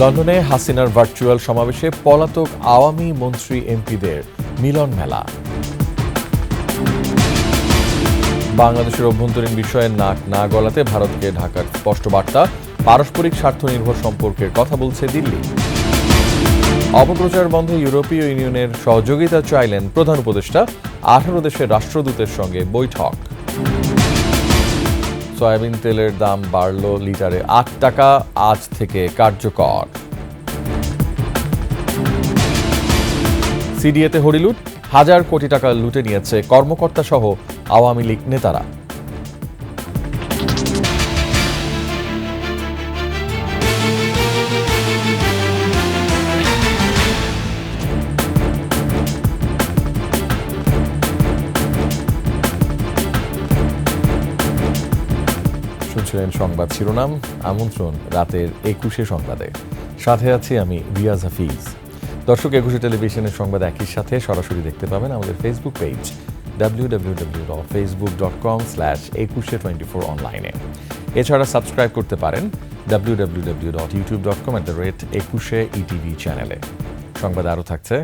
লন্ডনে হাসিনার ভার্চুয়াল সমাবেশে পলাতক আওয়ামী মন্ত্রী এমপিদের মিলন মেলা। বাংলাদেশের অভ্যন্তরীণ বিষয়ে নাক না গলাতে ভারতকে ঢাকার স্পষ্ট বার্তা, পারস্পরিক স্বার্থ নির্ভর সম্পর্কের কথা বলছে দিল্লি। অপপ্রচার বন্ধে ইউরোপীয় ইউনিয়নের সহযোগিতা চাইলেন প্রধান উপদেষ্টা, 18 দেশের রাষ্ট্রদূতের সঙ্গে বৈঠক। সয়াবিন তেলের দাম বাড়ল লিটারে 8 টাকা, আজ থেকে কার্যকর। সিডিএতে হরিলুট, 1000 কোটি টাকা লুটে নিয়েছে কর্মকর্তা সহ আওয়ামী লীগ নেতারা। শুনছিলেন সংবাদ শিরোনাম, আমন্ত্রণ রাতের 21 সংবাদে। সাথে আছি আমি রিয়াজ হাফিজ। দর্শক, 21 টেলিভিশনের সংবাদ একই সাথে সরাসরি দেখতে পাবেন আমাদের ফেসবুক পেজ www.facebook.com/2124 অনলাইনে। এছাড়া সাবস্ক্রাইব করতে পারেন www.youtube.com/21etv চ্যানেলে। সংবাদ আরও থাকছে।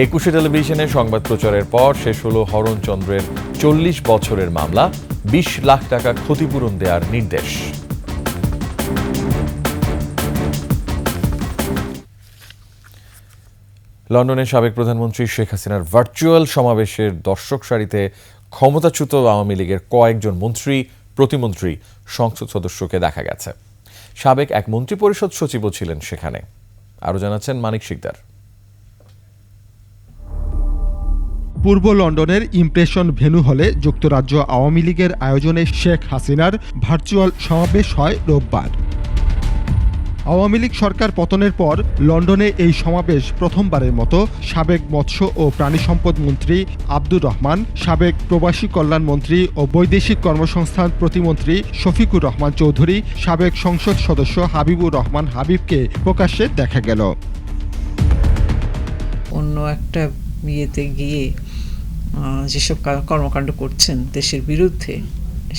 21 টেলিভিশনের সংবাদ প্রচারের পর শেষ হলো হরণচন্দ্রের 40 বছরের মামলা, 20 লাখ টাকা ক্ষতিপূরণ দেওয়ার নির্দেশ। লন্ডনে সাবেক প্রধানমন্ত্রী শেখ হাসিনার ভার্চুয়াল সমাবেশের দর্শক সারিতে ক্ষমতাচ্যুত আওয়ামী লীগের কয়েকজন মন্ত্রী, প্রতিমন্ত্রী, সংসদ সদস্যকে দেখা গেছে। সাবেক এক মন্ত্রিপরিষদ সচিবও ছিলেন সেখানে। আরও জানাচ্ছেন মানিক শিকদার। পূর্ব লন্ডনের ইমপ্রেশন ভেন্যু হলে যুক্তরাজ্য আওয়ামী লীগের আয়োজনে শেখ হাসিনার ভার্চুয়াল সমাবেশ হয় রোববার। আওয়ামী লীগ সরকার পতনের পর লন্ডনে এই সমাবেশ প্রথমবারের মতো সাবেক মৎস্য ও প্রাণী সম্পদ মন্ত্রী আব্দুর রহমান, সাবেক প্রবাসী কল্যাণ মন্ত্রী ও বৈদেশিক কর্মসংস্থান প্রতিমন্ত্রী শফিকুর রহমান চৌধুরী, সাবেক সংসদ সদস্য হাবিবুর রহমান হাবিবকে প্রকাশ্যে দেখা গেল। অন্য একটা বিয়েতে গিয়ে যেসব কর্মকাণ্ড করছেন দেশের বিরুদ্ধে,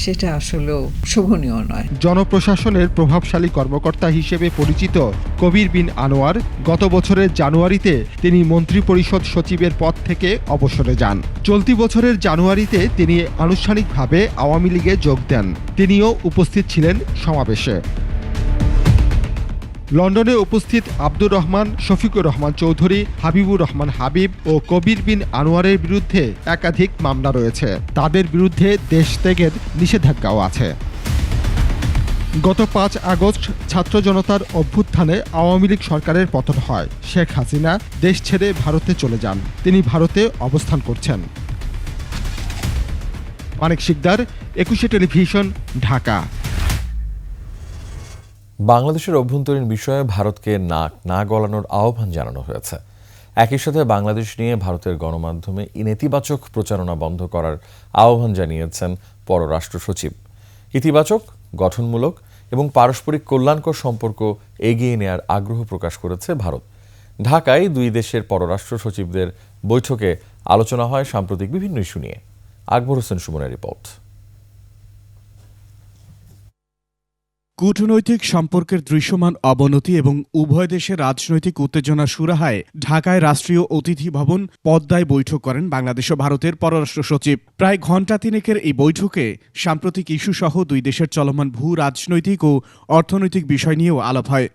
সেটা আসলেও শোভনীয় নয়। জনপ্রশাসনের প্রভাবশালী কর্মকর্তা হিসেবে পরিচিত কবির বিন আনোয়ার গত বছরের জানুয়ারিতে তিনি মন্ত্রিপরিষদ সচিবের পদ থেকে অবসরে যান। চলতি বছরের জানুয়ারিতে তিনি আনুষ্ঠানিকভাবে আওয়ামী লীগে যোগ দেন। তিনিও উপস্থিত ছিলেন সমাবেশে। লন্ডনে উপস্থিত আব্দুর রহমান, শফিকুর রহমান চৌধুরী, হাবিবুর রহমান হাবিব ও কবির বিন আনোয়ারের বিরুদ্ধে একাধিক মামলা রয়েছে। তাদের বিরুদ্ধে দেশ ত্যাগের নিষেধাজ্ঞাও আছে। গত 5 আগস্ট ছাত্র জনতার অভ্যুত্থানে আওয়ামী লীগ সরকারের পতন হয়। শেখ হাসিনা দেশ ছেড়ে ভারতে চলে যান। তিনি ভারতে অবস্থান করছেন। মানিক শিকদার, 21 টেলিভিশন, ঢাকা। বাংলাদেশের অভ্যন্তরীণ বিষয়ে ভারতকে নাক না গলানোর আহ্বান জানানো হয়েছে। একই সাথে বাংলাদেশ নিয়ে ভারতের গণমাধ্যমে নেতিবাচক প্রচারণা বন্ধ করার আহ্বান জানিয়েছেন পররাষ্ট্র সচিব। ইতিবাচক, গঠনমূলক এবং পারস্পরিক কল্যাণকর সম্পর্ক এগিয়ে নেয়ার আগ্রহ প্রকাশ করেছে ভারত। ঢাকায় দুই দেশের পররাষ্ট্র সচিবদের বৈঠকে আলোচনা হয় সাম্প্রতিক বিভিন্ন ইস্যু নিয়ে। আকবর হোসেন সুমনের রিপোর্ট। কূটনৈতিক সম্পর্কের দৃশ্যমান অবনতি এবং উভয় দেশের রাজনৈতিক উত্তেজনা সুরাহায় ঢাকায় রাষ্ট্রীয় অতিথি ভবন পদ্মায় বৈঠক করেন বাংলাদেশ ও ভারতের পররাষ্ট্র সচিব। প্রায় ঘণ্টা তিনেকের এই বৈঠকে সাম্প্রতিক ইস্যুসহ দুই দেশের চলমান ভূ রাজনৈতিক ও অর্থনৈতিক বিষয় নিয়েও আলাপ হয়।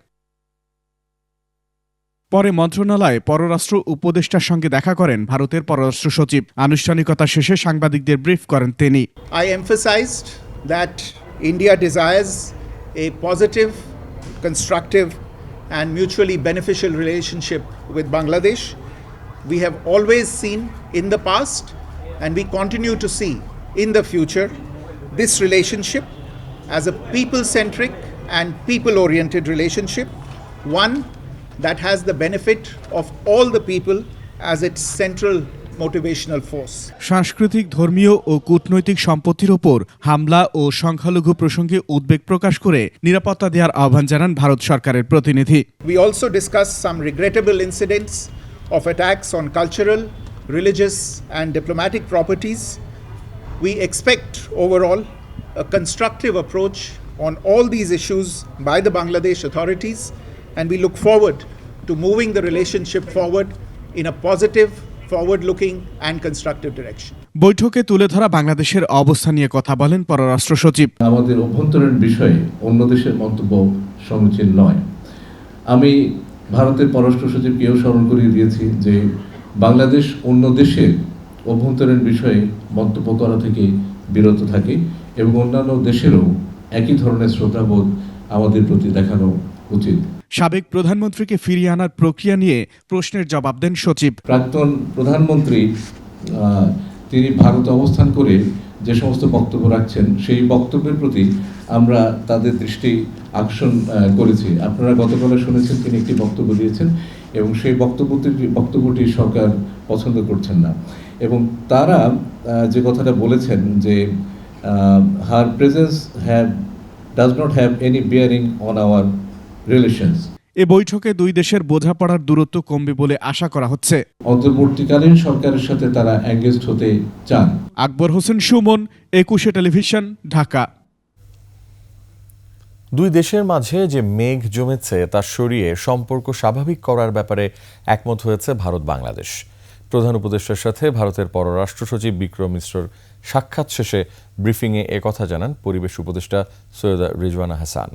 পরে মন্ত্রণালয়ে পররাষ্ট্র উপদেষ্টার সঙ্গে দেখা করেন ভারতের পররাষ্ট্র সচিব। আনুষ্ঠানিকতা শেষে সাংবাদিকদের ব্রিফ করেন তিনি। I emphasized that India desires a positive, constructive and mutually beneficial relationship with Bangladesh. We have always seen in the past and we continue to see in the future this relationship as a people-centric and people-oriented relationship, one that has the benefit of all the people as its central motivational force. সাংস্কৃতিক, ধর্মীয় ও কূটনৈতিক সম্পত্তির ওপর হামলা ও সংখ্যালঘু প্রসঙ্গে উদ্বেগ প্রকাশ করে নিরাপত্তা দেওয়ার আহ্বান জানান ভারত সরকারের প্রতিনিধি। We also discussed some regrettable incidents of attacks on cultural, religious and diplomatic properties. We expect overall a constructive approach on all these issues by the Bangladesh authorities, and we look forward to moving the relationship forward in a positive, forward-looking and constructive direction. বৈঠকে তুলে ধরা বাংলাদেশের অবস্থা নিয়ে কথা বলেন পররাষ্ট্র সচিব। আমাদের অভ্যন্তরীণ বিষয়ে অন্য দেশের মন্তব্য সমীচীন নয়। আমি ভারতের পররাষ্ট্র সচিবকেও স্মরণ করিয়ে দিয়েছি যে বাংলাদেশ অন্য দেশের অভ্যন্তরীণ বিষয়ে মন্তব্য করা থেকে বিরত থাকে এবং অন্যান্য দেশেরও একই ধরনের শ্রদ্ধাবোধ আমাদের প্রতি দেখানো উচিত। সাবেক প্রধানমন্ত্রীকে ফিরিয়ে আনার প্রক্রিয়া নিয়ে প্রশ্নের জবাব দেন সচিব। প্রাক্তন প্রধানমন্ত্রী তিনি ভারতে অবস্থান করে যে সমস্ত বক্তব্য রাখছেন সেই বক্তব্যের প্রতি আমরা তাদের দৃষ্টি আকর্ষণ করেছি। আপনারা গতকাল শুনেছেন তিনি একটি বক্তব্য দিয়েছেন এবং সেই বক্তব্যটি সরকার পছন্দ করছেন না এবং তারা যে কথাটা বলেছেন যে her presence does not have any bearing on our relations. এ বৈঠকে দুই দেশের বোঝাপড়ার দূরত্ব কমবে বলে আশা করা হচ্ছে। অন্তর্বর্তীকালীন সরকারের সাথে তারা এঙ্গেজড হতে চান। আকবর হোসেন সুমন, 21 টেলিভিশন, ঢাকা। দুই দেশের মাঝে যে মেঘ জমেছে তা সরিয়ে সম্পর্ক স্বাভাবিক করার ব্যাপারে একমত হয়েছে ভারত বাংলাদেশ। প্রধান উপদেষ্টার সাথে ভারতের পররাষ্ট্র সচিব বিক্রম মিশ্রর সাক্ষাৎ শেষে ব্রিফিংয়ে একথা জানান পরিবেশ উপদেষ্টা সৈয়দা রিজওয়ানা হাসান।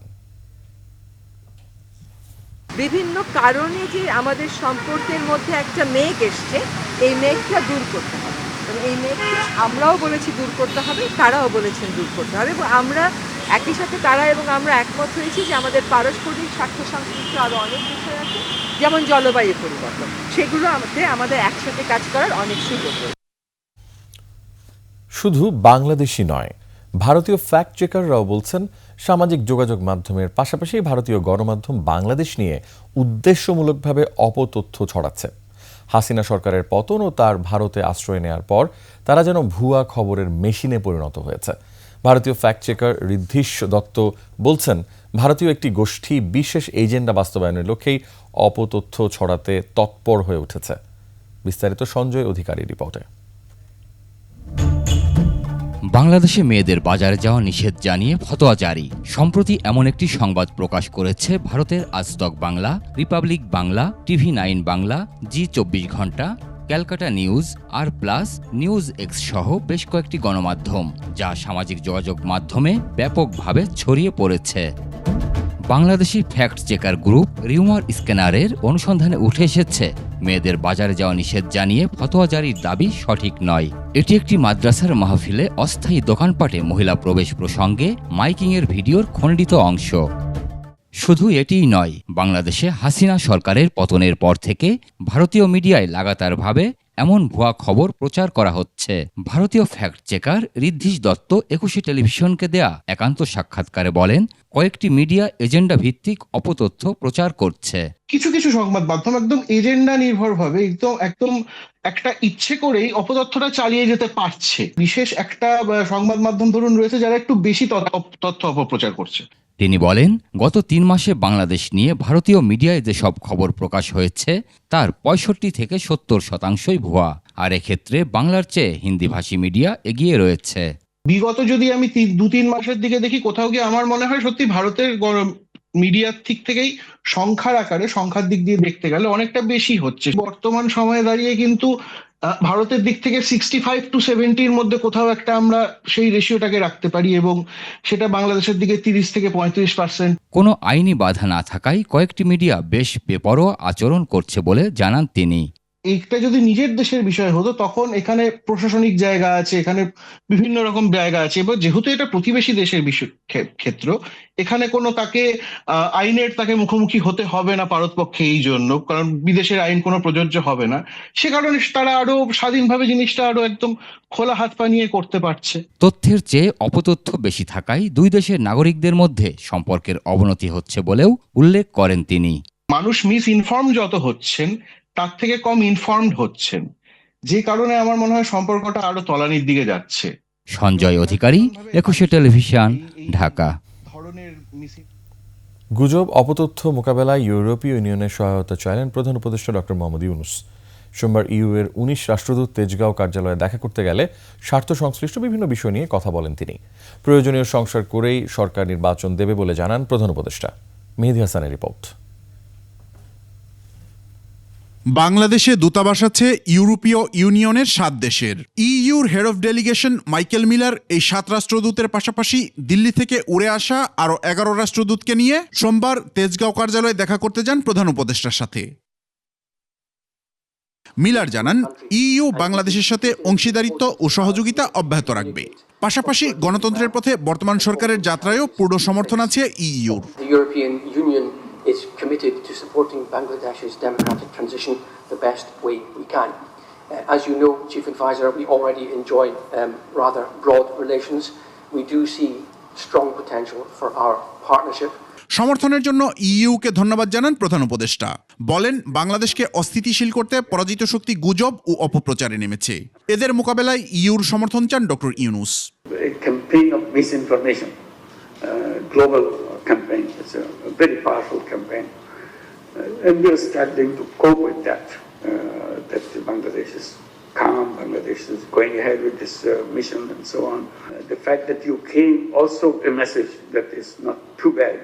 বিভিন্ন কারণে যে আমাদের সম্পর্কের মধ্যে একটা মেঘ এসছে, এই মেঘটা দূর করতে হবে এবং এই মেঘটা আমরাও বলেছি দূর করতে হবে, তারাও বলেছেন দূর করতে হবে এবং আমরা একই সাথে তারা এবং আমরা একমত হয়েছি যে আমাদের পারস্পরিক স্বার্থ সংশ্লিষ্ট আরও অনেক বিষয় আছে, যেমন জলবায়ু পরিবর্তন, সেগুলো আমাদের একসাথে কাজ করার অনেক সুযোগ রয়েছে। শুধু বাংলাদেশি নয়, ভারতীয় ফ্যাক্ট চেকাররাও বলছেন সামাজিক যোগাযোগ মাধ্যমের পাশাপাশি ভারতীয় গণমাধ্যম বাংলাদেশ নিয়ে উদ্দেশ্যমূলকভাবে অপতথ্য ছড়াচ্ছে। হাসিনা সরকারের পতন ও তার ভারতে আশ্রয় নেওয়ার পর তারা যেন ভুয়া খবরের মেশিনে পরিণত হয়েছে। ভারতীয় ফ্যাক্ট চেকার ঋদ্ধিশ দত্ত বলছেন, ভারতীয় একটি গোষ্ঠী বিশেষ এজেন্ডা বাস্তবায়নের লক্ষ্যেই অপতথ্য ছড়াতে তৎপর হয়ে উঠেছে। বিস্তারিত সঞ্জয় অধিকারী রিপোর্টে। বাংলাদেশে মেয়েদের বাজারে যাওয়া নিষেধ জানিয়ে ফতোয়া জারি। সম্প্রতি এমন একটি সংবাদ প্রকাশ করেছে ভারতের আজতক বাংলা, রিপাবলিক বাংলা, TV9 বাংলা, জি24 ঘণ্টা, ক্যালকাটা নিউজ, আর+, নিউজ এক্স সহ বেশ কয়েকটি গণমাধ্যম, যা সামাজিক যোগাযোগ মাধ্যমে ব্যাপকভাবে ছড়িয়ে পড়েছে। Bangladeshi fact checker group rumour স্ক্যানারের অনুসন্ধানে উঠে এসেছে মেয়েদের বাজারে যাওয়া নিষেধ জানিয়ে ফতোয়া জারির দাবি সঠিক নয়। এটি একটি মাদ্রাসার মাহফিলে অস্থায়ী দোকানপাটে মহিলা প্রবেশ প্রসঙ্গে মাইকিংয়ের ভিডিওর খণ্ডিত অংশ। শুধু এটিই নয়, বাংলাদেশে হাসিনা সরকারের পতনের পর থেকে ভারতীয় মিডিয়ায় লাগাতারভাবে এমন ভুয়া খবর প্রচার করা হচ্ছে। ভারতীয় ফ্যাক্ট চেকার ঋদ্ধিশ দত্ত 21 টেলিভিশনকে দেয়া একান্ত সাক্ষাৎকারে বলেন, কয়েকটি মিডিয়া এজেন্ডা ভিত্তিক অপতথ্য প্রচার করছে। কিছু কিছু সংবাদ মাধ্যম একদম এজেন্ডা নির্ভরভাবে একদম একটা ইচ্ছে করেই অপতথ্যটা চালিয়ে যেতে পারছে। বিশেষ একটা সংবাদ মাধ্যম ধরুন রয়েছে যারা একটু বেশি তথ্য অপপ্রচার করছে। তিনি বলেন, গত 3 মাসে বাংলাদেশ নিয়ে ভারতীয় মিডিয়ায় যেসব খবর প্রকাশ হয়েছে তার 65 থেকে 70% ভুয়া, আর এক্ষেত্রে বাংলার চেয়ে হিন্দিভাষী মিডিয়া এগিয়ে রয়েছে। বিগত যদি আমি 2-3 মাসের দিকে দেখি, কোথাও গিয়ে আমার মনে হয় সত্যি ভারতের মিডিয়ার দিক থেকেই সংখ্যার দিক দিয়ে দেখতে গেলে অনেকটা বেশি হচ্ছে। বর্তমান সময়ে দাঁড়িয়ে কিন্তু ভারতের দিক থেকে 65 to 70-র মধ্যে কোথাও একটা আমরা সেই রেশিওটাকে রাখতে পারি এবং সেটা বাংলাদেশের দিকে 30 থেকে 35%। কোনো আইনি বাধা না থাকায় কয়েকটি মিডিয়া বেশ বেপরোয়া আচরণ করছে বলে জানান তিনি। এইটা যদি নিজের দেশের বিষয় হতো তখন এখানে প্রশাসনিক জায়গা আছে, এখানে বিভিন্ন রকম জায়গা আছে, এবং যেহেতু এটা প্রতিবেশী দেশের বিষয় ক্ষেত্র, এখানে কোনো তাকে তাকে মুখোমুখি হতে হবে না পারতপক্ষে, এই জন্য কারণ বিদেশের আইন কোনো প্রযোজ্য হবে না, সে কারণে তারা আরো স্বাধীনভাবে জিনিসটা আরো একদম খোলা হাত পা নিয়ে করতে পারছে। তথ্যের চেয়ে অপতথ্য বেশি থাকায় দুই দেশের নাগরিকদের মধ্যে সম্পর্কের অবনতি হচ্ছে বলেও উল্লেখ করেন তিনি। মানুষ মিস ইনফর্ম যত হচ্ছেন তার থেকে কম ইনফর্মড হচ্ছেন, যে কারণে আমার মনে হয় সম্পর্কটা আরো তলানির দিকে যাচ্ছে। সঞ্জয় অধিকারী, 21 টেলিভিশন, ঢাকা। গুজব অপতথ্য মোকাবেলায় ইউরোপীয় ইউনিয়নের সহায়তা চাইলেন প্রধান উপদেষ্টা ডক্টর মোহাম্মদ ইউনূস। সোমবার ইইউ এর ১৯ রাষ্ট্রদূত তেজগাঁও কার্যালয়ে দেখা করতে গেলে স্বার্থ সংশ্লিষ্ট বিভিন্ন বিষয় নিয়ে কথা বলেন তিনি। প্রয়োজনীয় সংস্কার করেই সরকার নির্বাচন দেবে বলে জানান প্রধান উপদেষ্টা। মেহেদী হাসানের রিপোর্ট। বাংলাদেশে দূতাবাস আছে ইউরোপীয় ইউনিয়নের ৭ দেশের। ইইউর head of delegation Michael Miller এই ৭ রাষ্ট্রদূতের পাশাপাশি দিল্লি থেকে উড়ে আসা আরও ১১ রাষ্ট্রদূতকে নিয়ে সোমবার তেজগাঁও কার্যালয়ে দেখা করতে যান প্রধান উপদেষ্টার সাথে। মিলার জানান, ইইউ বাংলাদেশের সাথে অংশীদারিত্ব ও সহযোগিতা অব্যাহত রাখবে। পাশাপাশি গণতন্ত্রের পথে বর্তমান সরকারের যাত্রায়ও পূর্ণ সমর্থন আছে ইইউর। is committed to supporting Bangladesh's democratic transition the best way we can. As you know, Chief Advisor, we already enjoy rather broad relations. We do see strong potential for our partnership. সমর্থনের জন্য ইইউকে ধন্যবাদ জানান প্রধান উপদেষ্টা। বলেন, বাংলাদেশকে অস্থিতিশীল করতে পরাজিত শক্তি গুজব ও অপপ্রচারে নেমেছে। এদের মোকাবেলায় ইইউর সমর্থন চান doctor Yunus. Campaign of misinformation, global campaign. It's a very powerful campaign, and we are struggling to cope with that. That Bangladesh is calm, Bangladesh is going ahead with this mission and so on. The fact that you came also a message that is not too bad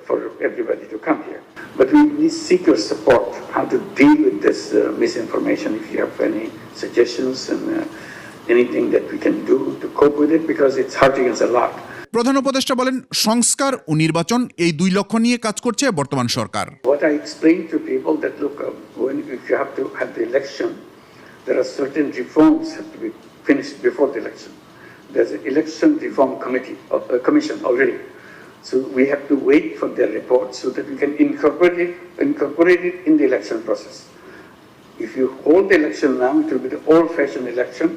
for everybody to come here. But we need seek your support how to deal with this misinformation. If you have any suggestions and anything that we can do to cope with it, because it's hurting us a lot. প্রধান উপদেষ্টা বলেন, সংস্কার ও নির্বাচন এই দুই লক্ষ্য নিয়ে কাজ করছে বর্তমান সরকার। What I explained to people that look, when if you have to have the election, there are certain reforms have to be finished before the election. There's an election reform commission already, so we have to wait for their report so that we can incorporate it in the election process. If you hold the election now, it will be the old-fashioned election,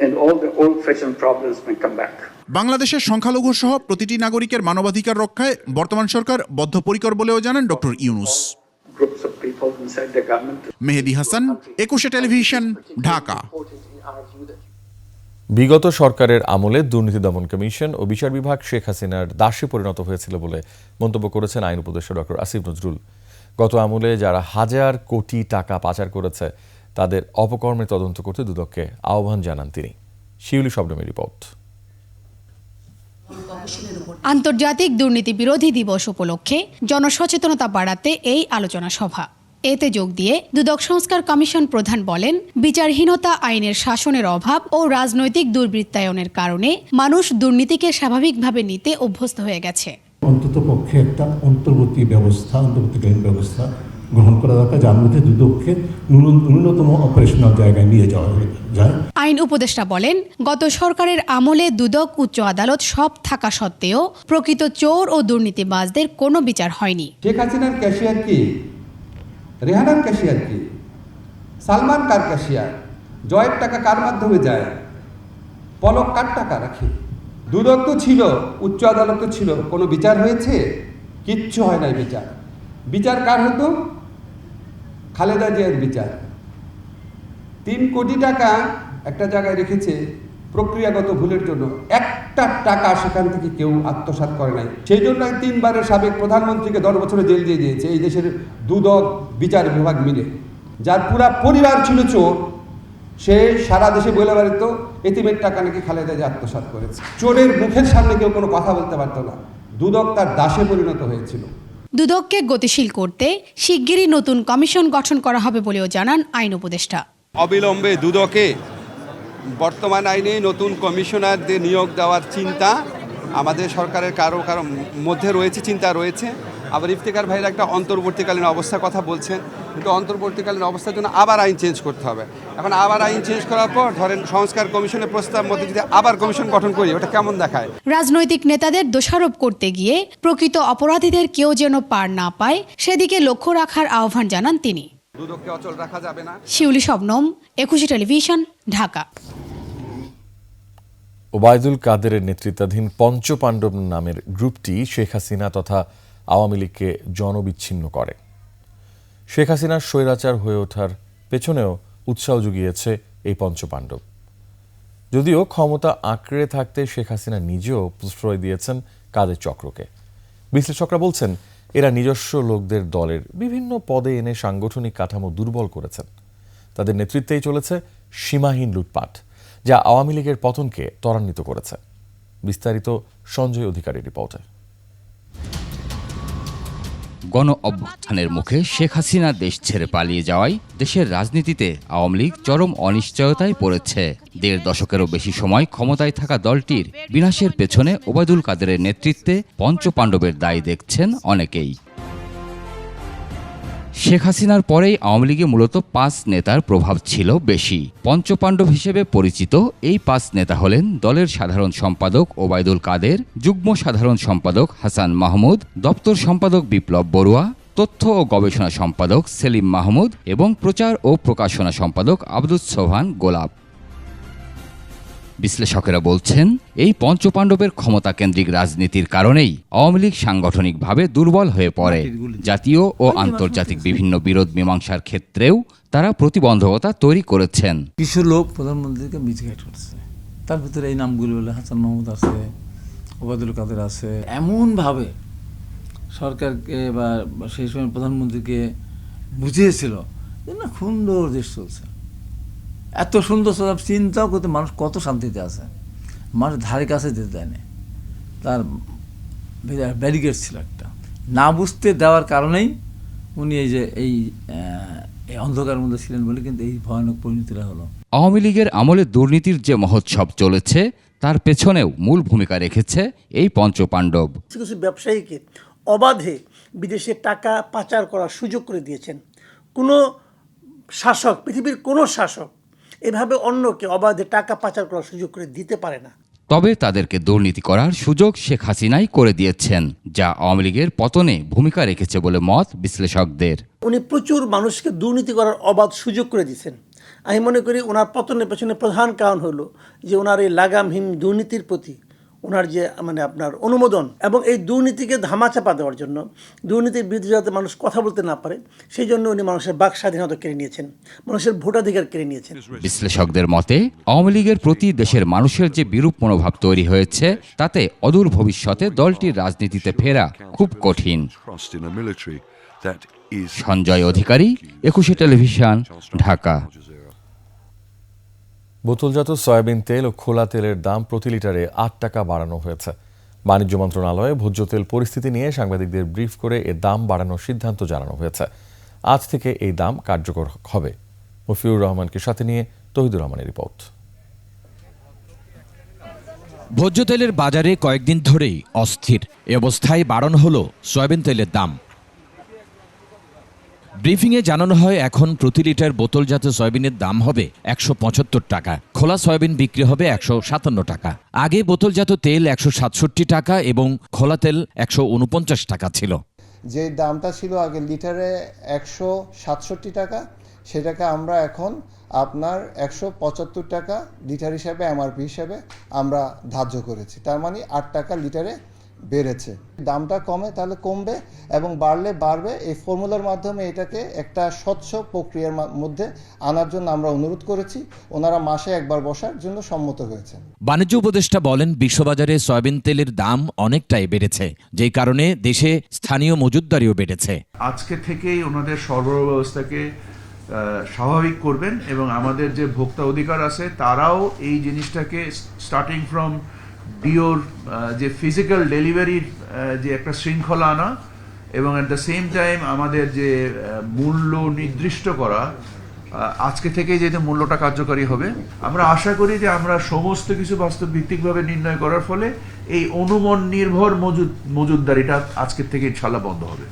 and all the old-fashioned problems may come back. বাংলাদেশের সংখ্যালঘু সহ প্রতিটি নাগরিকের মানবাধিকার রক্ষায় বর্তমান সরকার বদ্ধপরিকর বলেও জানান ডক্টর ইউনূস। মেহেদী হাসান, ২১ টেলিভিশন, ঢাকা। বিগত সরকারের আমলে দুর্নীতি দমন কমিশন ও বিচার বিভাগ শেখ হাসিনার দাসে পরিণত হয়েছিল বলে মন্তব্য করেছেন আইন উপদেষ্টা ডক্টর আসিফ নজরুল। গত আমলে যারা হাজার কোটি টাকা পাচার করেছে তাদের অপকর্মের তদন্ত করতে দুদককে আহ্বান জানান তিনি। শিউলি শবনমের রিপোর্ট। আন্তর্জাতিক দুর্নীতি বিরোধী দিবস উপলক্ষে জনসচেতনতা বাড়াতে এই আলোচনা সভা। এতে যোগ দিয়ে দুদক সংস্কার কমিশন প্রধান বলেন, বিচারহীনতা, আইনের শাসনের অভাব ও রাজনৈতিক দুর্বৃত্তায়নের কারণে মানুষ দুর্নীতিকে স্বাভাবিকভাবে নিতে অভ্যস্ত হয়ে গেছে। অন্ততপক্ষে একটা অন্তর্বর্তীকালীন ব্যবস্থা গ্রহণ করা দরকার, যার মধ্যে দুদককে ন্যূনতম অপারেশনাল জায়গায় নিয়ে যাওয়া যায়। আইন উপদেষ্টা বলেন, গত সরকারের আমলে দুদক, উচ্চ আদালত সব থাকা সত্ত্বেও প্রকৃত চোর ও দুর্নীতিবাজদের কোনো বিচার হয়নি। শেখ হাসিনার ক্যাশিয়ার কি, রেহানার ক্যাশিয়ার কি, সালমান কার ক্যাশিয়ার, জয়ের টাকা কার মাধ্যমে যায়, পলক কার টাকা রাখে। দুদক তো ছিল, উচ্চ আদালত তো ছিল, কোনো বিচার হয়েছে? কিচ্ছু হয় নাই বিচার। বিচার কার হতো? খালেদা জিয়ার বিচার। 3 কোটি টাকা একটা জায়গায় রেখেছে প্রক্রিয়াগত ভুলের জন্য, একটা টাকা সেখান থেকে কেউ আত্মসাৎ করে নাই। সেই জন্য 3 বারের সাবেক প্রধানমন্ত্রীকে 10 বছরের জেল দিয়ে দিয়েছে এই দেশের দুদক বিচার বিভাগ মিলে। যার পুরা পরিবার ছিল চোর, সে সারা দেশে বলে বেড়াত এতিমের টাকা নাকি খালেদা জিয়া আত্মসাৎ করেছে। চোরের মুখের সামনে কেউ কোনো কথা বলতে পারতো না। দুদক তার দাসে পরিণত হয়েছিল। দুদককে গতিশীল করতে শিগগিরই নতুন কমিশন গঠন করা হবে বলেও জানান আইন উপদেষ্টা। অবিলম্বে দুদকে বর্তমান আইনে নতুন কমিশনারদের নিয়োগ দেওয়ার চিন্তা আমাদের সরকারের কারো মধ্যে রয়েছে, চিন্তা রয়েছে। আবার ইফতেখার ভাইরা একটা অন্তর্বর্তীকালীন অবস্থার কথা বলছেন, কিন্তু অন্তর্বর্তীকালীন অবস্থার জন্য আবার আইন চেঞ্জ করতে হবে। এখন আবার আইন চেঞ্জ করার পর ধরেন সংস্কার কমিশনের প্রস্তাব মতে যদি আবার কমিশন গঠন করি, ওটা কেমন দেখায়? রাজনৈতিক নেতাদের দোষারোপ করতে গিয়ে প্রকৃত অপরাধীদের কেউ যেন পার না পায়, সেদিকে লক্ষ্য রাখার আহ্বান জানান তিনি। দুদককে অচল রাখা যাবে না। শিউলি শবনম, 21 টেলিভিশন, ঢাকা। ওবায়দুল কাদেরের নেতৃত্বাধীন পঞ্চপাণ্ডব নামের গ্রুপটি শেখ হাসিনা তথা আওয়ামী লীগকে জনবিচ্ছিন্ন করে। শেখ হাসিনার স্বৈরাচার হয়ে ওঠার পেছনেও উৎসাহ জুগিয়েছে এই পঞ্চপাণ্ডব। যদিও ক্ষমতা আঁকড়ে থাকতে শেখ হাসিনা নিজেও প্রশ্রয় দিয়েছেন কাদের চক্রকে। বিশ্লেষকরা বলছেন, এরা নিজস্ব লোকদের দলের বিভিন্ন পদে এনে সাংগঠনিক কাঠামো দুর্বল করেছেন। তাদের নেতৃত্বেই চলেছে সীমাহীন লুটপাট, যা আওয়ামী লীগের পতনকে ত্বরান্বিত করেছে। বিস্তারিত সঞ্জয় অধিকারীর রিপোর্টে। গণ অভ্যুত্থানের মুখে শেখ হাসিনা দেশ ছেড়ে পালিয়ে যাওয়ায় দেশের রাজনীতিতে আওয়ামী লীগ চরম অনিশ্চয়তায় পড়েছে। ১.৫ দশকেরও বেশি সময় ক্ষমতায় থাকা দলটির বিনাশের পেছনে ওবায়দুল কাদেরের নেতৃত্বে পঞ্চপাণ্ডবের দায় দেখছেন অনেকেই। শেখ হাসিনার পরেই আওয়ামী লীগে মূলত ৫ নেতার প্রভাব ছিল বেশি। পঞ্চপাণ্ডব হিসেবে পরিচিত এই ৫ নেতা হলেন দলের সাধারণ সম্পাদক ওবায়দুল কাদের, যুগ্ম সাধারণ সম্পাদক হাসান মাহমুদ, দপ্তর সম্পাদক বিপ্লব বড়ুয়া, তথ্য ও গবেষণা সম্পাদক সেলিম মাহমুদ এবং প্রচার ও প্রকাশনা সম্পাদক আব্দুস সোবহান গোলাপ। বিশ্লেষকেরা বলছেন, এই পঞ্চপাণ্ডবের ক্ষমতাকেন্দ্রিক রাজনীতির কারণেই আওয়ামী লীগ সাংগঠনিকভাবে দুর্বল হয়ে পড়ে। জাতীয় ও আন্তর্জাতিক বিভিন্ন বিরোধ মীমাংসার ক্ষেত্রেও তারা প্রতিবন্ধকতা তৈরি করেছেন। কিছু লোক প্রধানমন্ত্রীকে মিসগাইড করছে, তার ভিতরে এই নামগুলো হলো হাসান মাহমুদ আছে, ওবায়দুল কাদের আছে। এমনভাবে সরকারকে বা সেই সময় প্রধানমন্ত্রীকে বুঝিয়েছিল যে না, সুন্দর দেশ চলছে, এত সুন্দর সব চিন্তাও করতে মানুষ কত শান্তিতে আছে, মানুষ ধারে কাছে যেতে দেয় না। তার ব্যারিকেড ছিল একটা, না বুঝতে দেওয়ার কারণেই উনি এই যে এই অন্ধকারের মধ্যে ছিলেন বলে কিন্তু এই ভয়ানক পরিণতিটা হলো। আওয়ামী লীগের আমলে দুর্নীতির যে মহোৎসব চলেছে তার পেছনেও মূল ভূমিকা রেখেছে এই পঞ্চপাণ্ডব। কিছু কিছু ব্যবসায়ীকে অবাধে বিদেশে টাকা পাচার করার সুযোগ করে দিয়েছেন। কোনো শাসক, পৃথিবীর কোনো শাসক এভাবে অন্যকে অবাধে টাকা পাচার করার সুযোগ করে দিতে পারে না। তবে তাদেরকে দুর্নীতি করার সুযোগ শেখ হাসিনাই করে দিয়েছেন, যা আওয়ামী লীগের পতনে ভূমিকা রেখেছে বলে মত বিশ্লেষকদের। উনি প্রচুর মানুষকে দুর্নীতি করার অবাধ সুযোগ করে দিয়েছেন। আমি মনে করি ওনার পতনের পেছনে প্রধান কারণ হলো যে ওনার এই লাগামহীন দুর্নীতির প্রতি ওনার যে আপনার অনুমোদন, এবং এই দুর্নীতিকে ধামাচাপা দেওয়ার জন্য, দুর্নীতির বিরুদ্ধে যাতে মানুষ কথা বলতে না পারে সেই জন্য উনি মানুষের বাক স্বাধীনতা কেড়ে নিয়েছেন, মানুষের ভোটাধিকার কেড়ে নিয়েছেন। বিশ্লেষকদের মতে আওয়ামী লীগের প্রতি দেশের মানুষের যে বিরূপ মনোভাব তৈরি হয়েছে তাতে অদূর ভবিষ্যতে দলটির রাজনীতিতে ফেরা খুব কঠিন। সঞ্জয় অধিকারী, ২১ টেলিভিশন, ঢাকা। বোতলজাত সয়াবিন তেল ও খোলা তেলের দাম প্রতি লিটারে ৮ টাকা বাড়ানো হয়েছে। বাণিজ্য মন্ত্রণালয়ে ভোজ্য তেল পরিস্থিতি নিয়ে সাংবাদিকদের ব্রিফ করে এ দাম বাড়ানোর সিদ্ধান্ত জানানো হয়েছে। আজ থেকে এই দাম কার্যকর হবে। মফিউর রহমানকে সাথে নিয়ে তহিদুর রহমানের রিপোর্ট। ভোজ্য তেলের বাজারে কয়েকদিন ধরেই অস্থির। এ অবস্থায় বাড়ানো হলো সয়াবিন তেলের দাম। ব্রিফিংয়ে জানানো হয় এখন প্রতি লিটার বোতলজাত সয়াবিনের দাম হবে ১৭৫ টাকা, খোলা সয়াবিন বিক্রি হবে ১৫৭ টাকা। আগে বোতলজাত তেল ১৬৭ টাকা এবং খোলা তেল ১৪৯ টাকা ছিল। যে দামটা ছিল আগে লিটারে ১৬৭ টাকা, সেটাকে আমরা এখন আপনার ১৭৫ টাকা লিটার হিসাবে এমআরপি হিসাবে আমরা ধার্য করেছি। তার মানে ৮ টাকা লিটারে বেড়েছে। দামটা কমে তাহলে কমবে এবং বাড়লে বাড়বে। এই ফর্মুলার মাধ্যমে এটাকে একটা স্বচ্ছ প্রক্রিয়ার মধ্যে আনার জন্য আমরা অনুরোধ করেছি। ওনারা মাসে একবার বসার জন্য সম্মত হয়েছেন। বাণিজ্য উপদেষ্টা বলেন, বিশ্ববাজারে সয়াবিন তেলের দাম অনেকটাই বেড়েছে, যেই কারণে দেশে স্থানীয় মজুতদারিও বেড়েছে। আজকে থেকেই ওনাদের সরবরাহ ব্যবস্থাকে স্বাভাবিক করবেন এবং আমাদের যে ভোক্তা অধিকার আছে তারাও এই জিনিসটাকে স্টার্টিং ফ্রম ডিওর যে ফিজিক্যাল ডেলিভারির যে একটা শৃঙ্খলা আনা এবং অ্যাট দ্য সেম টাইম আমাদের যে মূল্য নির্দিষ্ট করা, আজকে থেকে যেহেতু মূল্যটা কার্যকরী হবে, আমরা আশা করি যে আমরা সমস্ত কিছু বাস্তব ভিত্তিকভাবে নির্ণয় করার ফলে এই অনুমান নির্ভর মজুতদারিটা আজকের থেকে ইনশাআল্লাহ বন্ধ হবে।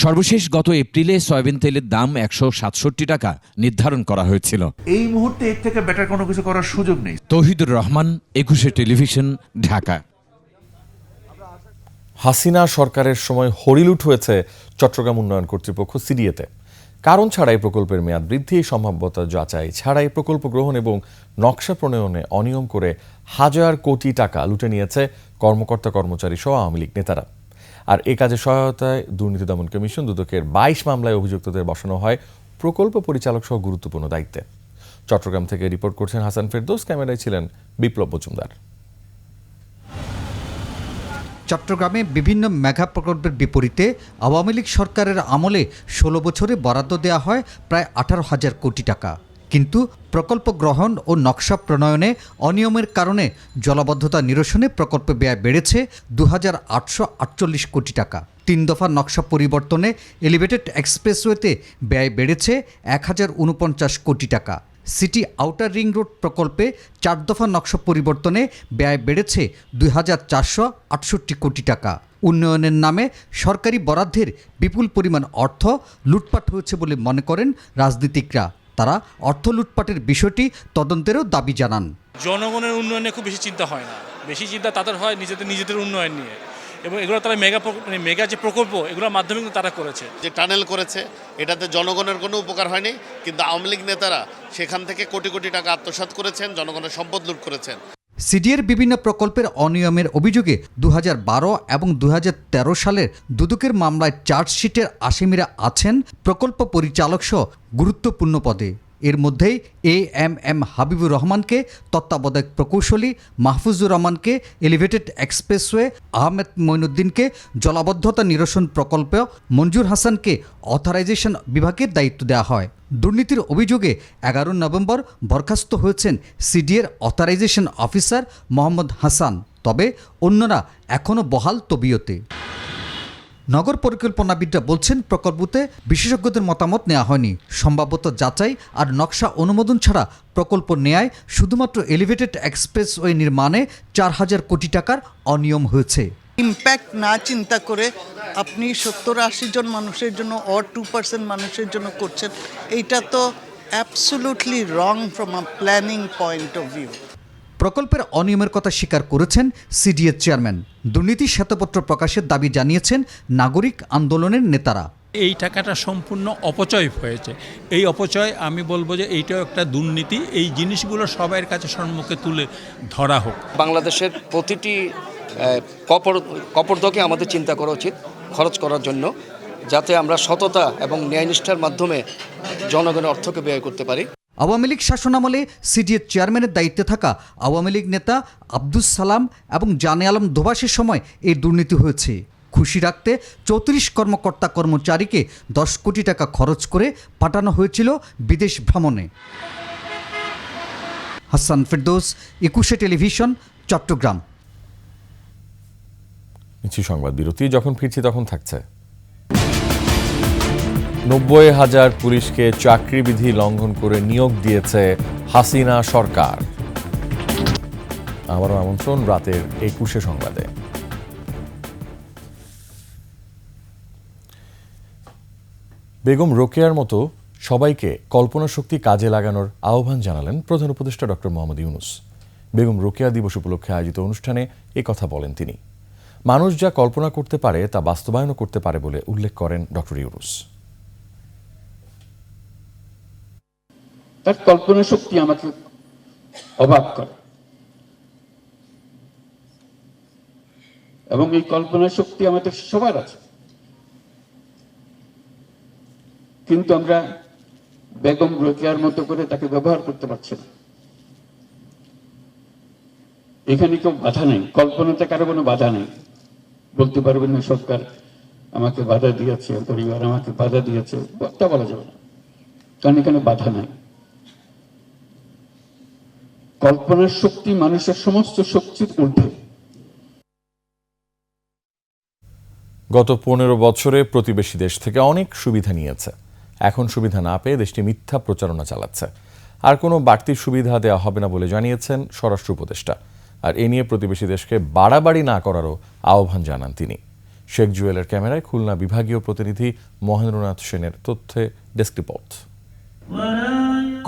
সর্বশেষ গত এপ্রিলে সয়াবিন তেলের দাম ১৬৭ টাকা নির্ধারণ করা হয়েছিল। এই মুহূর্তে এর থেকে বেটার কোনো কিছু করার সুযোগ নেই। তৌহিদুর রহমান, ২১ টেলিভিশন, ঢাকা। হাসিনা সরকারের সময় হরিলুট হয়েছে চট্টগ্রাম উন্নয়ন কর্তৃপক্ষ সিডিএতে। কারণ ছাড়াই প্রকল্পের মেয়াদ বৃদ্ধি, সম্ভাব্যতা যাচাই ছাড়াই প্রকল্প গ্রহণ এবং নকশা প্রণয়নে অনিয়ম করে হাজার কোটি টাকা লুটে নিয়েছে কর্মকর্তা কর্মচারী সহ আওয়ামী লীগ নেতারা। আর এ কাজে সহায়তায় দুর্নীতি দমন কমিশন দুদকের ২২ মামলায় অভিযুক্তদের বসানো হয় প্রকল্প পরিচালক সহ গুরুত্বপূর্ণ দায়িত্বে। চট্টগ্রাম থেকে রিপোর্ট করছেন হাসান ফেরদৌস, ক্যামেরায় ছিলেন বিপ্লব মজুমদার। চট্টগ্রামে বিভিন্ন মেগা প্রকল্পের বিপরীতে আওয়ামী লীগ সরকারের আমলে ১৬ বছরে বরাদ্দ দেওয়া হয় প্রায় ১৮,০০০ কোটি টাকা। কিন্তু প্রকল্প গ্রহণ ও নকশা প্রণয়নে অনিয়মের কারণে জলাবদ্ধতা নিরসনে প্রকল্প ব্যয় বেড়েছে ২,৮৪৮ কোটি টাকা। ৩ দফা নকশা পরিবর্তনে এলিভেটেড এক্সপ্রেসওয়েতে ব্যয় বেড়েছে ১,০৪৯ কোটি টাকা। সিটি আউটার রিং রোড প্রকল্পে ৪ দফা নকশা পরিবর্তনে ব্যয় বেড়েছে ২,৪৬৮ কোটি টাকা। উন্নয়নের নামে সরকারি বরাদ্দের বিপুল পরিমাণ অর্থ লুটপাট হয়েছে বলে মনে করেন রাজনীতিকরা। তারা অর্থ লুটপাটের বিষয়টি তদন্তেরও দাবি জানান। জনগণের উন্নয়নে খুব বেশি চিন্তা হয় না, বেশি চিন্তা তাদের হয় নিজেদের উন্নয়ন নিয়ে, এবং এগুলো তারা মেগা যে প্রকল্প এগুলোর মাধ্যমে কিন্তু তারা করেছে। যে টানেল করেছে এটাতে জনগণের কোনো উপকার হয়নি, কিন্তু আওয়ামী লীগ নেতারা সেখান থেকে কোটি কোটি টাকা আত্মসাৎ করেছেন, জনগণের সম্পদ লুট করেছেন। সিডিএর বিভিন্ন প্রকল্পের অনিয়মের অভিযোগে 2012 এবং 2013 সালের দুদকের মামলায় চার্জশিটের আসামিরা আছেন প্রকল্প পরিচালক সহ গুরুত্বপূর্ণ পদে। এর মধ্যেই এএমএম হাবিবুর রহমানকে তত্ত্বাবধায়ক প্রকৌশলী, মাহফুজুর রহমানকে এলিভেটেড এক্সপ্রেসওয়ে, আহমেদ মঈনুদ্দিনকে জলাবদ্ধতা নিরসন প্রকল্প, মঞ্জুর হাসানকে অথরাইজেশন বিভাগের দায়িত্ব দেওয়া হয়। দুর্নীতির অভিযোগে 11 নভেম্বর বরখাস্ত হয়েছেন সিডিএর অথরাইজেশন অফিসার মোহাম্মদ হাসান, তবে অন্যরা এখনও বহাল তবিয়তে। নগর পরিকল্পনাবিদরা বলছেন প্রকল্পতে বিশেষজ্ঞদের মতামত নেওয়া হয়নি। সম্ভাব্যত যাচাই আর নকশা অনুমোদন ছাড়া প্রকল্প নেয়ায় শুধুমাত্র এলিভেটেড এক্সপ্রেসওয়ে নির্মাণে 4,000 কোটি টাকার অনিয়ম হয়েছে। ইম্প্যাক্ট না চিন্তা করে আপনি 70-80 জন মানুষের জন্য অর 2% মানুষের জন্য করছেন, এইটা তো absolutely wrong from a planning point of view. প্রকল্পের অনিয়মের কথা স্বীকার করেছেন সিডিএর চেয়ারম্যান। দুর্নীতি শ্বেতপত্র প্রকাশের দাবি জানিয়েছেন নাগরিক আন্দোলনের নেতারা। এই টাকাটা সম্পূর্ণ অপচয় হয়েছে। এই অপচয় আমি বলবো যে এইটাও একটা দুর্নীতি। এই জিনিসগুলো সবার কাছে সম্মুখে তুলে ধরা হোক। বাংলাদেশের প্রতিটি কপর্দকে আমাদের চিন্তা করা উচিত খরচ করার জন্য, যাতে আমরা সততা এবং ন্যায়নিষ্ঠার মাধ্যমে জনগণের অর্থকে ব্যয় করতে পারি। আওয়ামী লীগ শাসনামলে সিডিএর চেয়ারম্যানের দায়িত্বে থাকা আওয়ামী লীগ নেতা আব্দুস সালাম এবং জানে আলম দোভাষের সময় এই দুর্নীতি হয়েছে। খুশি রাখতে 34 কর্মকর্তা কর্মচারীকে 10 কোটি টাকা খরচ করে পাঠানো হয়েছিল বিদেশ ভ্রমণে। হাসান ফেরদৌস, 21 টেলিভিশন, চট্টগ্রাম। সংবাদ বিরতি, যখন ফিরছি তখন থাকছে 90,000 পুলিশকে চাকরিবিধি লঙ্ঘন করে নিয়োগ দিয়েছে হাসিনা সরকার। আবারও আমন্ত্রণ রাতের 21 সংবাদে। বেগম রোকেয়ার মতো সবাইকে কল্পনা শক্তি কাজে লাগানোর আহ্বান জানালেন প্রধান উপদেষ্টা ডক্টর মোহাম্মদ ইউনূস। বেগম রোকেয়া দিবস উপলক্ষে আয়োজিত অনুষ্ঠানে এ কথা বলেন তিনি। মানুষ যা কল্পনা করতে পারে তা বাস্তবায়নও করতে পারে বলে উল্লেখ করেন ডক্টর ইউনূস। তার কল্পনা শক্তি আমাকে অবাক করে, এবং এই কল্পনা শক্তি আমাদের সবার আছে, কিন্তু আমরা বেগম রোকেয়ার মতো করে তাকে ব্যবহার করতে পারছি না। এখানে কেউ বাধা নেই, কল্পনাতে কারো কোনো বাধা নেই। বলতে পারবেন না সরকার আমাকে বাধা দিয়েছে, পরিবার আমাকে বাধা দিয়েছে, তা বলা যাবে না, কারণ এখানে বাধা নাই। কল্পনার শক্তি মানুষের সমস্ত শক্তির ঊর্ধ্বে। গত 15 বছরে প্রতিবেশী দেশ থেকে অনেক সুবিধা নিয়েছে। এখন সুবিধা না পেয়ে দেশটি মিথ্যা প্রচারণা চালাচ্ছে। আর কোনো বাড়তি সুবিধা দেওয়া হবে না বলে জানিয়েছেন স্বরাষ্ট্র উপদেষ্টা। আর এ নিয়ে প্রতিবেশী দেশকে বাড়াবাড়ি না করারও আহ্বান জানান তিনি। শেখ জুয়েলের ক্যামেরায় খুলনা বিভাগীয় প্রতিনিধি মহেন্দ্রনাথ সেনের তথ্যে ডেস্ক রিপোর্ট।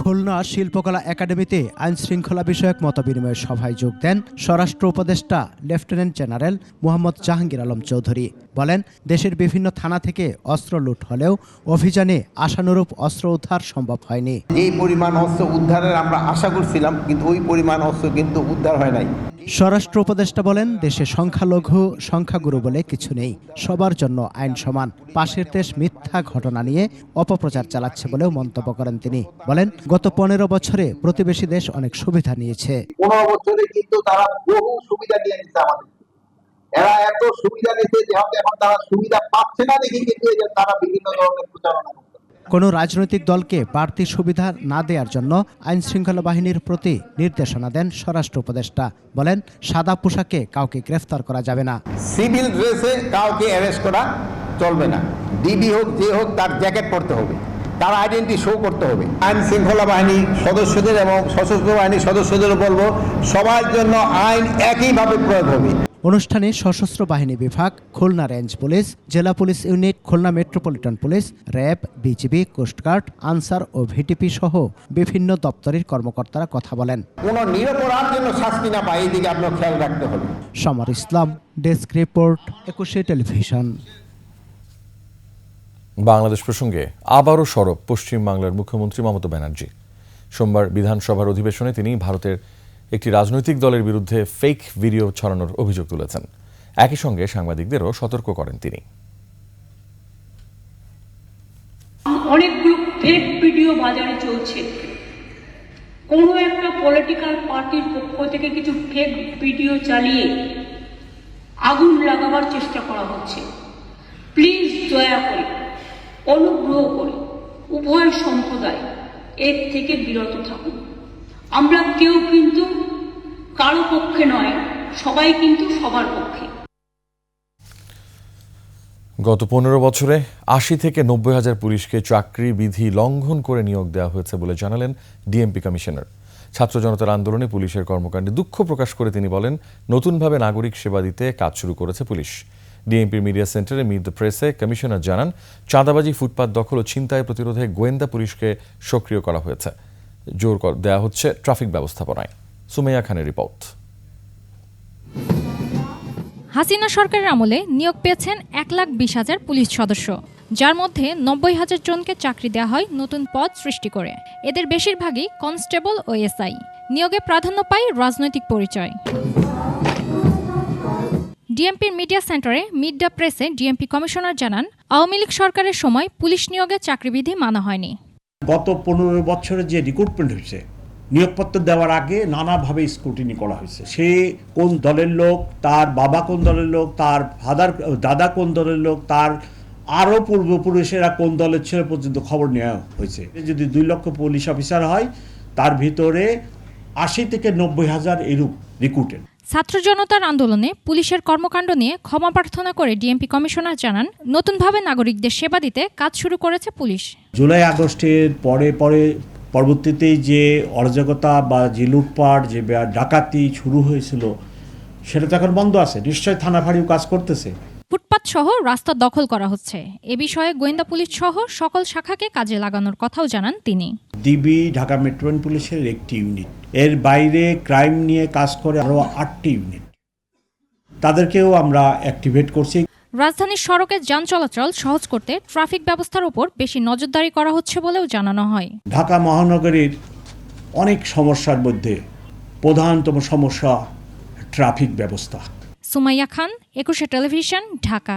খুলনা শিল্পকলা একাডেমিতে আইন শৃঙ্খলা বিষয়ক মতবিনিময় সভায় যোগ দেন স্বরাষ্ট্র উপদেষ্টা লেফটেন্যান্ট জেনারেল মোহাম্মদ জাহাঙ্গীর আলম চৌধুরী। বলেন, দেশের বিভিন্ন থানা থেকে অস্ত্র লুট হলেও অভিযানে আশানুরূপ অস্ত্র উদ্ধার সম্ভব হয়নি। এই পরিমাণ অস্ত্র উদ্ধারের আমরা আশা করছিলাম, কিন্তু ওই পরিমাণ অস্ত্র কিন্তু উদ্ধার হয় নাই। স্বরাষ্ট্র উপদেষ্টা বলেন, দেশে সংখ্যালঘু সংখ্যাগুরু বলে কিছু নেই, সবার জন্য আইন সমান। পাশের দেশ মিথ্যা ঘটনা নিয়ে অপপ্রচার চালাচ্ছে বলেও মন্তব্য করেন তিনি। বলেন, গত 15 বছরে প্রতিবেশী দেশ অনেক সুবিধা নিয়েছে। 15 বছরে কিন্তু তারা বহু সুবিধা নিয়ে নিচ্ছে আমাদের। এরা এত সুবিধা নিচ্ছে যে এখন তারা সুবিধা পাচ্ছে না দেখি কিন্তু তারা বিভিন্ন ধরনের প্রচারণা করছে। কোনো রাজনৈতিক দলকে বাড়তি সুবিধা না দেওয়ার জন্য আইনশৃঙ্খলা বাহিনীর প্রতি নির্দেশনা দেন স্বরাষ্ট্র উপদেষ্টা। বলেন, সাদা পোশাকে কাউকে গ্রেফতার করা যাবে না। সিভিল ড্রেসে কাউকে অ্যারেস্ট করা চলবে না। ডিবি হোক যে হোক তার জ্যাকেট পরতে হবে, তার আইডেন্টি শো করতে হবে। আইন শৃঙ্খলা বাহিনী সদস্যদের এবং সশস্ত্র বাহিনীর সদস্যদেরও বলবো, সবার জন্য আইন একইভাবে প্রয়োগ হবে। অনুষ্ঠানে সশস্ত্র বাহিনী বিভাগ, খুলনা রেঞ্জ পুলিশ, জেলা police unit, Khulna metropolitan police, RAB, BGB, coastguard, Ansar ও ভিটিপি সহ বিভিন্ন দপ্তরের কর্মকর্তারা কথা বলেন। কোনো নিরপরাধ যেন শাস্তি না পায়, এই দিকে আপনার খেয়াল রাখতে হবে। সমর ইসলাম, ডেস্ক রিপোর্ট, 21 টেলিভিশন। বাংলাদেশ প্রসঙ্গে আবারও সরব পশ্চিমবাংলার মুখ্যমন্ত্রী মমতা ব্যানার্জি। সোমবার বিধানসভার অধিবেশনে তিনি ভারতের একটি রাজনৈতিক দলের বিরুদ্ধে ফেক ভিডিও ছড়ানোর অভিযোগ তুলেছেন। একই সঙ্গে সাংবাদিকদেরও সতর্ক করেন তিনি। অনেকগুলো ফেক ভিডিও বাজারে চলছে। কোনো একটা পলিটিক্যাল পার্টির পক্ষ থেকে কিছু ফেক ভিডিও চালিয়ে আগুন লাগাবার চেষ্টা করা হচ্ছে। প্লিজ দয়া করে, অনুগ্রহ করে উভয় সম্প্রদায় এর থেকে বিরত থাকুন। আমরা কেউ কিন্তু কারো পক্ষে নয়, সবাই কিন্তু সবার পক্ষে। গত 15 বছরে 80 থেকে 90 হাজার পুলিশকে চাকরি বিধি লঙ্ঘন করে নিয়োগ দেওয়া হয়েছে বলে জানালেন ডিএমপি কমিশনার। ছাত্র জনতার আন্দোলনে পুলিশের কর্মকাণ্ডে দুঃখ প্রকাশ করে তিনি বলেন, নতুনভাবে নাগরিক সেবা দিতে কাজ শুরু করেছে পুলিশ। ডিএমপির মিডিয়া সেন্টারে মিট দ্য প্রেসে কমিশনার জানান, চাঁদাবাজি, ফুটপাত দখল ও ছিনতাই প্রতিরোধে গোয়েন্দা পুলিশকে সক্রিয় করা হয়েছে। জোর দেওয়া হচ্ছে ট্রাফিক ব্যবস্থাপনায়। সুমাইয়া খানের রিপোর্ট। হাসিনা সরকারের আমলে নিয়োগ পেয়েছেন 1,20,000 পুলিশ সদস্য, যার মধ্যে 90,000 জনকে চাকরি দেওয়া হয় নতুন পদ সৃষ্টি করে। এদের বেশিরভাগই কনস্টেবল ও এসআই। নিয়োগে প্রাধান্য পায় রাজনৈতিক পরিচয়। ডিএমপির মিডিয়া সেন্টারে মিট দ্য প্রেসে ডিএমপি কমিশনার জানান, আওয়ামী লীগ সরকারের সময় পুলিশ নিয়োগে চাকরিবিধি মানা হয়নি। গত 15 বছরে যে রিক্রুটমেন্ট হয়েছে, নিয়োগপত্র দেওয়ার আগে নানাভাবে স্ক্রুটিনি করা হয়েছে। সে কোন দলের লোক, তার বাবা কোন দলের লোক, তার দাদা কোন দলের লোক, তার আরও পূর্বপুরুষেরা কোন দলের ছিল পর্যন্ত খবর নেওয়া হয়েছে। যদি 2 লক্ষ পুলিশ অফিসার হয়, তার ভিতরে 80 থেকে 90 হাজার এরূপ রিক্রুটেড। ছাত্র জনতার আন্দোলনে পুলিশের কর্মকাণ্ড নিয়ে ক্ষমা প্রার্থনা করে ডিএমপি কমিশনার জানান, নতুনভাবে নাগরিকদের সেবা দিতে কাজ শুরু করেছে পুলিশ। জুলাই আগস্টের পরবর্তীতে যে অরাজকতা বা যে লুটপাট, যে ডাকাতি শুরু হয়েছিল, সেটা তো এখন বন্ধ আছে। নিশ্চয় থানা ফাঁড়িও কাজ করতেছে। ফুটপাত সহ রাস্তা দখল করা হচ্ছে। এ বিষয়ে গোয়েন্দা পুলিশ সহ সকল শাখাকে কাজে লাগানোর কথাও জানান তিনি। ডিবি ঢাকা মেট্রোপলিটন পুলিশের একটি ইউনিট, এর বাইরে ক্রাইম নিয়ে কাজ করে আরও 8টি ইউনিট, তাদেরকেও আমরা অ্যাক্টিভেট করছি। রাজধানীর সড়কে যান চলাচল সহজ করতে ট্রাফিক ব্যবস্থার উপর বেশি নজরদারি করা হচ্ছে বলেও জানানো হয়। ঢাকা মহানগরীর অনেক সমস্যার মধ্যে প্রধানতম সমস্যা ট্রাফিক ব্যবস্থা। সুমাইয়া খান, 21 টেলিভিশন, ঢাকা।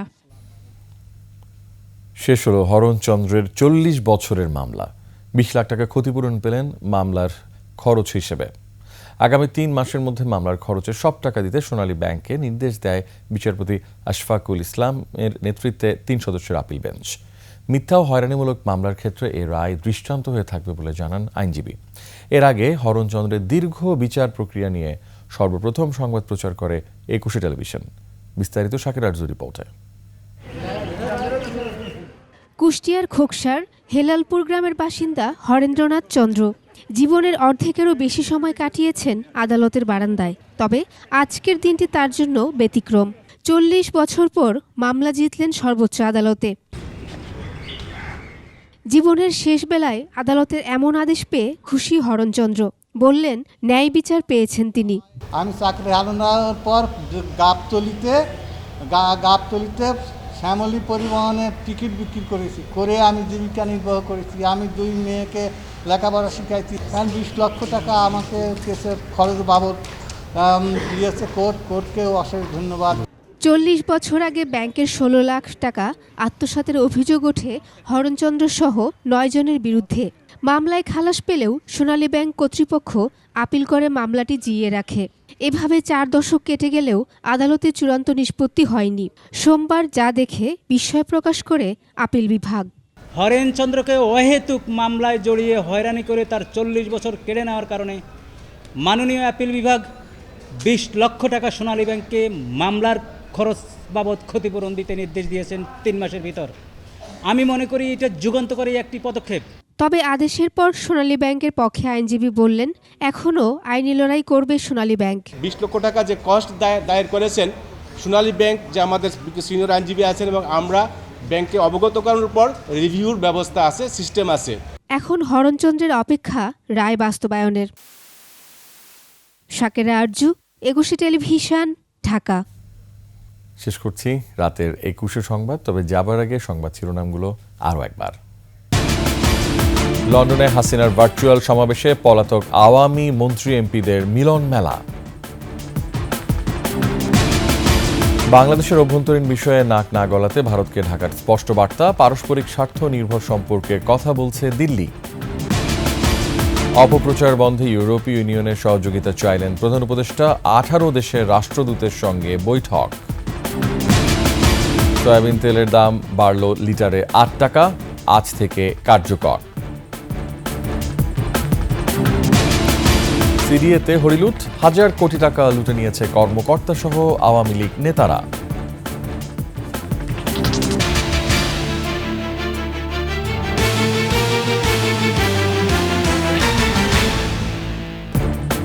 শেষ হলো হরণচন্দ্রের 40 বছরের মামলা। 20 লাখ টাকা ক্ষতিপূরণ পেলেন মামলার খরচ হিসেবে। আগামী 3 মাসের মধ্যে মামলার খরচের সব টাকা দিতে সোনালী ব্যাংককে নির্দেশ দেয় বিচারপতি আশফাকুল ইসলামের নেতৃত্বে 3 সদস্যের আপিল বেঞ্চ। মিথ্যা ও হয়রানিমূলক মামলার ক্ষেত্রে এ রায় দৃষ্টান্ত হয়ে থাকবে বলে জানান আইনজীবী। এর আগে হরণচন্দ্রের দীর্ঘ বিচার প্রক্রিয়া নিয়ে সর্বপ্রথম সংবাদ প্রচার করে 21 টেলিভিশন। বিস্তারিত শাকির আরজু রিপোর্টে। কুষ্টিয়ার খোকসার হেলালপুর গ্রামের বাসিন্দা হরেন্দ্রনাথ চন্দ্র জীবনের অর্ধেকেরও বেশি সময় কাটিয়েছেন আদালতের বারান্দায়। তবে আজকের দিনটি তার জন্য ব্যতিক্রম। 40 বছর পর মামলা জিতলেন সর্বোচ্চ আদালতে। জীবনের শেষ বেলায় আদালতের এমন আদেশ পেয়ে খুশি হরণচন্দ্র। বললেন, ন্যায় বিচার পেয়েছেন তিনি। আমি চাকরি হারানোর পর গাবতলিতে শ্যামলী পরিবহনের টিকিট বিক্রি করেছি, করে আমি জীবিকা নির্বাহ করেছি। আমি 2 মেয়েকে লেখাপড়া শিখাইছি। 20 লক্ষ টাকা আমাকে কেসের খরচ বাবদ দিয়েছে কোর্টকেও অশেষ ধন্যবাদ। 40 বছর আগে ব্যাংকের 16 লাখ টাকা আত্মসাতের অভিযোগ ওঠে হরণচন্দ্র সহ 9 জনের বিরুদ্ধে। মামলায় খালাস পেলেও সোনালী ব্যাংক কর্তৃপক্ষ আপিল করে মামলাটি জিইয়ে রাখে। এভাবে 4 দশক কেটে গেলেও আদালতে চূড়ান্ত নিষ্পত্তি হয়নি। সোমবার যা দেখে বিস্ময় প্রকাশ করে আপিল বিভাগ। হরেনচন্দ্রকে অহেতুক মামলায় জড়িয়ে হয়রানি করে তার 40 বছর কেড়ে নেওয়ার কারণে মাননীয় আপিল বিভাগ 20 লক্ষ টাকা সোনালী ব্যাংককে মামলার খরচ বাবদ ক্ষতিপূরণ দিতে নির্দেশ দিয়েছেন 3 মাসের ভিতর। আমি মনে করি এটা যুগান্তকারী একটি পদক্ষেপ। তবে আদেশের পর সোনালী ব্যাংকের পক্ষে আইনজীবী বললেন, এখনও আইনি লড়াই করবে সোনালী ব্যাংক। 20 লক্ষ টাকা যে কস্ট দায়ের করেছেন সোনালী ব্যাংক, যে আমাদের সিনিয়র আইনজীবী আছেন এবং আমরা ব্যাংকে অবগত করানোর পর রিভিউর ব্যবস্থা আছে, সিস্টেম আছে। এখন হরণচন্দ্রের অপেক্ষা রায় বাস্তবায়নের। শাকেরা আরজু, 21 টেলিভিশন, ঢাকা। শেষ করছি রাতের 21 সংবাদ, তবে যাবার আগে সংবাদ শিরোনামগুলো আরও একবার। লন্ডনে হাসিনার ভার্চুয়াল সমাবেশে পলাতক আওয়ামী মন্ত্রী এমপিদের মিলন মেলা। বাংলাদেশের অভ্যন্তরীণ বিষয়ে নাক না গলাতে ভারতকে ঢাকার স্পষ্ট বার্তা, পারস্পরিক স্বার্থ নির্ভর সম্পর্কে কথা বলছে দিল্লি। অপপ্রচার বন্ধে ইউরোপীয় ইউনিয়নের সহযোগিতা চাইলেন প্রধান উপদেষ্টা, 18 দেশের রাষ্ট্রদূতের সঙ্গে বৈঠক। সয়াবিন তেলের দাম বাড়ল লিটারে 8 টাকা, আজ থেকে কার্যকর। সিডিএতে হরিলুট, 1000 কোটি টাকা লুটে নিয়েছে কর্মকর্তা সহ আওয়ামী লীগ নেতারা।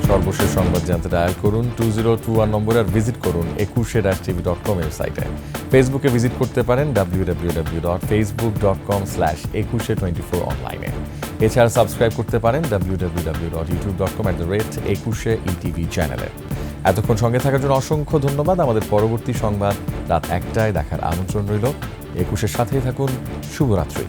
সর্বশেষ সংবাদ জানতে ডায়াল করুন 2021 নম্বরে, আর ভিজিট করুন 21-tv.com ওয়েবসাইটে। ফেসবুকে ভিজিট করতে পারেন www.facebook.com/2124 অনলাইনে। এছাড়া সাবস্ক্রাইব করতে পারেন www.youtube.com/21etv চ্যানেলে। এতক্ষণ সঙ্গে থাকার জন্য অসংখ্য ধন্যবাদ। আমাদের পরবর্তী সংবাদ রাত 1টায় দেখার আমন্ত্রণ রইল। 21-এর সাথেই থাকুন। শুভরাত্রি।